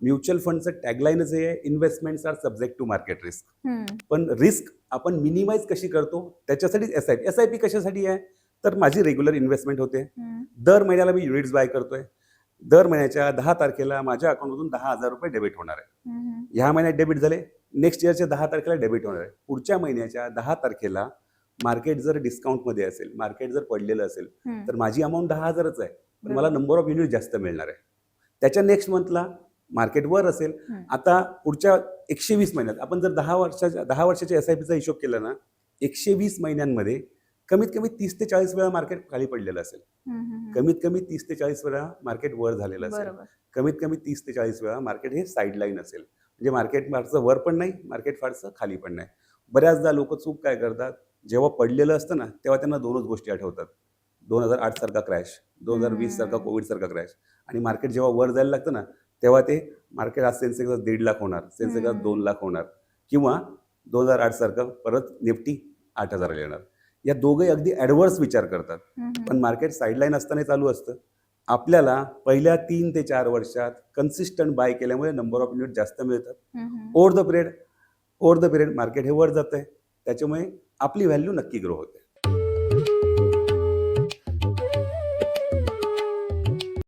Mutual फंडचं टॅगलाईनच हे आहे, investments are subject to market risk. पण रिस्क आपण मिनिमाइज कशी करतो त्याच्यासाठीच एसआयपी कशासाठी आहे, तर माझी रेग्युलर इन्व्हेस्टमेंट होते. दर महिन्याला मी युनिट्स बाय करतोय. दर महिन्याच्या 10 तारखेला माझ्या अकाउंटमधून 10,000 रुपये डेबिट होणार आहे. ह्या महिन्यात डेबिट झाले, नेक्स्ट इयरच्या 10 तारखेला डेबिट होणार आहे. पुढच्या महिन्याच्या 10 तारखेला मार्केट जर डिस्काउंटमध्ये असेल, मार्केट जर पडलेलं असेल, तर माझी अमाऊंट 10,000च आहे, पण मला नंबर ऑफ युनिट जास्त मिळणार आहे. त्याच्या नेक्स्ट मंथला मार्केट वर असेल. आता पुढच्या 120 महिन्यात आपण जर 10 वर्षाच्या एसआयपीचा हिशोब केला ना, 120 महिन्यांमध्ये कमीत कमी 30 ते 40 वेळा मार्केट खाली पडलेलं असेल, कमीत कमी 30 ते 40 वेळा मार्केट वर झालेलं असेल, कमीत कमी 30 ते 40 वेळा मार्केट हे साईडलाईन असेल. म्हणजे मार्केट फारसं वर पण नाही, मार्केट फारसं खाली पण नाही. बऱ्याचदा लोक चूक काय करतात, जेव्हा पडलेलं असतं ना तेव्हा त्यांना दोनच गोष्टी आठवतात, 2008 सारखा क्रॅश, 2020 सारखा कोविड सारखा क्रॅश. आणि मार्केट जेव्हा वर जायला लागतं ना तेव्हा ते मार्केट आज सेन्सेक्स 1.5 लाख होणार, सेन्सेक्स 2 लाख होणार, किंवा 2008 सारखं परत निफ्टी 8,000 येणार. या दोघंही अगदी ॲडव्हर्स विचार करतात. पण मार्केट साईडलाईन असताना चालू असतं. आपल्याला पहिल्या 3 ते 4 वर्षात कन्सिस्टंट बाय केल्यामुळे नंबर ऑफ युनिट जास्त मिळतात. ओव्हर द पिरियड मार्केट हे वर जात आहे, त्याच्यामुळे आपली व्हॅल्यू नक्की ग्रो होते.